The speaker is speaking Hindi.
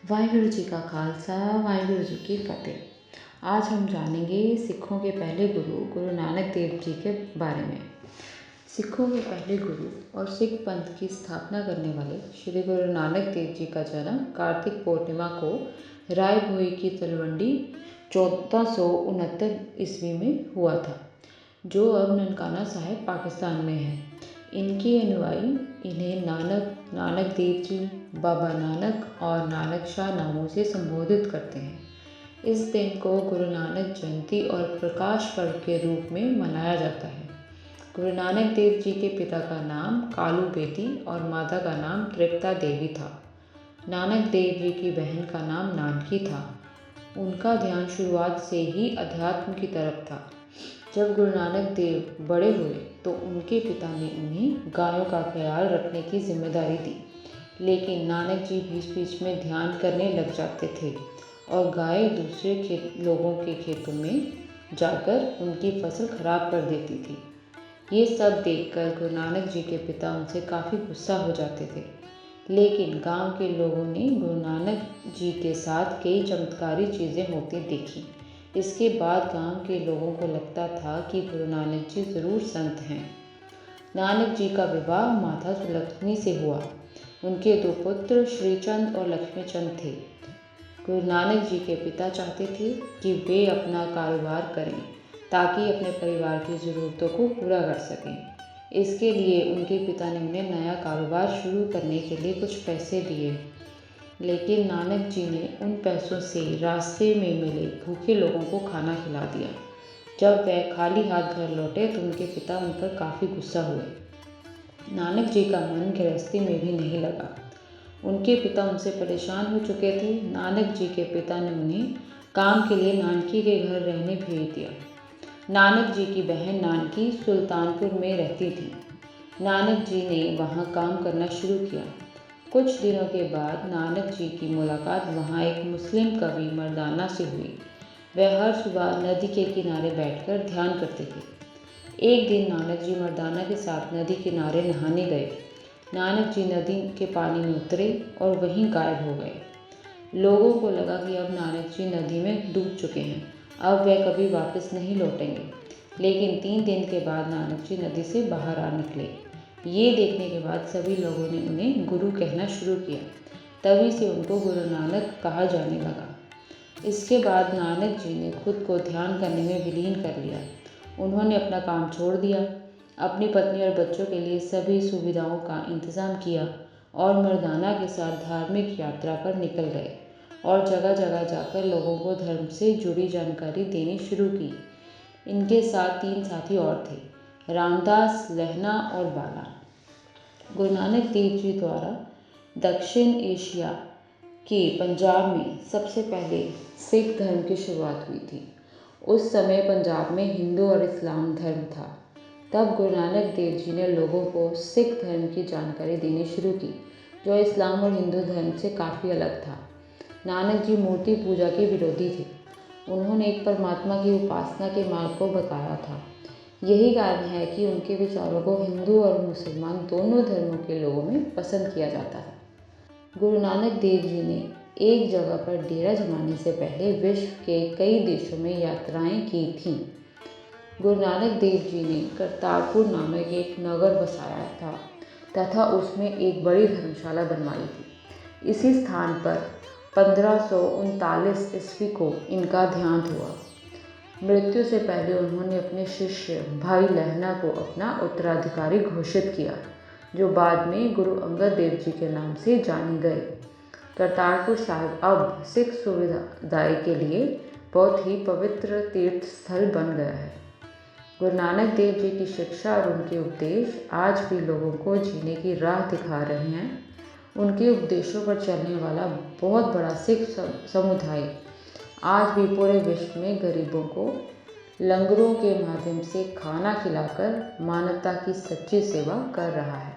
वाहिगुरु जी का खालसा वाहिगुरु जी की फतेह। आज हम जानेंगे सिखों के पहले गुरु गुरु नानक देव जी के बारे में। सिखों के पहले गुरु और सिख पंथ की स्थापना करने वाले श्री गुरु नानक देव जी का जन्म कार्तिक पूर्णिमा को राय भोई की तलवंडी 1469 ईस्वी में हुआ था, जो अब ननकाना साहिब पाकिस्तान में है। इनके अनुयायी इन्हें नानक देव जी, बाबा नानक और नानक शाह नामों से संबोधित करते हैं। इस दिन को गुरु नानक जयंती और प्रकाश पर्व के रूप में मनाया जाता है। गुरु नानक देव जी के पिता का नाम कालू बेदी और माता का नाम तृप्ता देवी था। नानक देव जी की बहन का नाम नानकी था। उनका ध्यान शुरुआत से ही अध्यात्म की तरफ था। जब गुरु नानक देव बड़े हुए तो उनके पिता ने उन्हें गायों का ख्याल रखने की जिम्मेदारी दी, लेकिन नानक जी बीच बीच में ध्यान करने लग जाते थे और गाय दूसरे लोगों के खेतों में जाकर उनकी फसल खराब कर देती थी। ये सब देखकर गुरु नानक जी के पिता उनसे काफ़ी गुस्सा हो जाते थे, लेकिन गांव के लोगों ने गुरु नानक जी के साथ कई चमत्कारी चीज़ें होती देखी। इसके बाद गांव के लोगों को लगता था कि गुरु नानक जी ज़रूर संत हैं। नानक जी का विवाह माता सुलक्ष्मी से हुआ। उनके 2 पुत्र श्रीचंद और लक्ष्मीचंद थे। गुरु नानक जी के पिता चाहते थे कि वे अपना कारोबार करें ताकि अपने परिवार की ज़रूरतों को पूरा कर सकें। इसके लिए उनके पिता ने उन्हें नया कारोबार शुरू करने के लिए कुछ पैसे दिए, लेकिन नानक जी ने उन पैसों से रास्ते में मिले भूखे लोगों को खाना खिला दिया। जब वह खाली हाथ घर लौटे तो उनके पिता उन पर काफ़ी गुस्सा हुए। नानक जी का मन गृहस्थी में भी नहीं लगा। उनके पिता उनसे परेशान हो चुके थे। नानक जी के पिता ने उन्हें काम के लिए नानकी के घर रहने भेज दिया। नानक जी की बहन नानकी सुल्तानपुर में रहती थी। नानक जी ने वहाँ काम करना शुरू किया। कुछ दिनों के बाद नानक जी की मुलाकात वहाँ एक मुस्लिम कवि मर्दाना से हुई। वह हर सुबह नदी के किनारे बैठकर ध्यान करते थे। एक दिन नानक जी मर्दाना के साथ नदी किनारे नहाने गए। नानक जी नदी के पानी में उतरे और वहीं गायब हो गए। लोगों को लगा कि अब नानक जी नदी में डूब चुके हैं, अब वह कभी वापस नहीं लौटेंगे। लेकिन 3 दिन के बाद नानक जी नदी से बाहर आ निकले। ये देखने के बाद सभी लोगों ने उन्हें गुरु कहना शुरू किया। तभी से उनको गुरु नानक कहा जाने लगा। इसके बाद नानक जी ने खुद को ध्यान करने में विलीन कर लिया। उन्होंने अपना काम छोड़ दिया, अपनी पत्नी और बच्चों के लिए सभी सुविधाओं का इंतज़ाम किया और मर्दाना के साथ धार्मिक यात्रा पर निकल गए और जगह जगह जाकर लोगों को धर्म से जुड़ी जानकारी देनी शुरू की। इनके साथ 3 साथी और थे, रामदास, लहना और बाला। गुरु नानक देव जी द्वारा दक्षिण एशिया के पंजाब में सबसे पहले सिख धर्म की शुरुआत हुई थी। उस समय पंजाब में हिंदू और इस्लाम धर्म था। तब गुरु नानक देव जी ने लोगों को सिख धर्म की जानकारी देनी शुरू की, जो इस्लाम और हिंदू धर्म से काफ़ी अलग था। नानक जी मूर्ति पूजा के विरोधी थे। उन्होंने एक परमात्मा की उपासना के मार्ग को बताया था। यही कारण है कि उनके विचारों को हिंदू और मुसलमान दोनों धर्मों के लोगों में पसंद किया जाता है। गुरु नानक देव जी ने एक जगह पर डेरा जमाने से पहले विश्व के कई देशों में यात्राएं की थीं। गुरु नानक देव जी ने करतारपुर नामक एक नगर बसाया था तथा उसमें एक बड़ी धर्मशाला बनवाई थी। इसी स्थान पर 1539 ईस्वी को इनका देहांत हुआ। मृत्यु से पहले उन्होंने अपने शिष्य भाई लहना को अपना उत्तराधिकारी घोषित किया, जो बाद में गुरु अंगद देव जी के नाम से जाने गए। करतारपुर साहिब अब सिख समुदाय के लिए बहुत ही पवित्र तीर्थ स्थल बन गया है। गुरु नानक देव जी की शिक्षा और उनके उपदेश आज भी लोगों को जीने की राह दिखा रहे हैं। उनके उपदेशों पर चलने वाला बहुत बड़ा सिख समुदाय आज भी पूरे विश्व में गरीबों को लंगरों के माध्यम से खाना खिलाकर मानवता की सच्ची सेवा कर रहा है।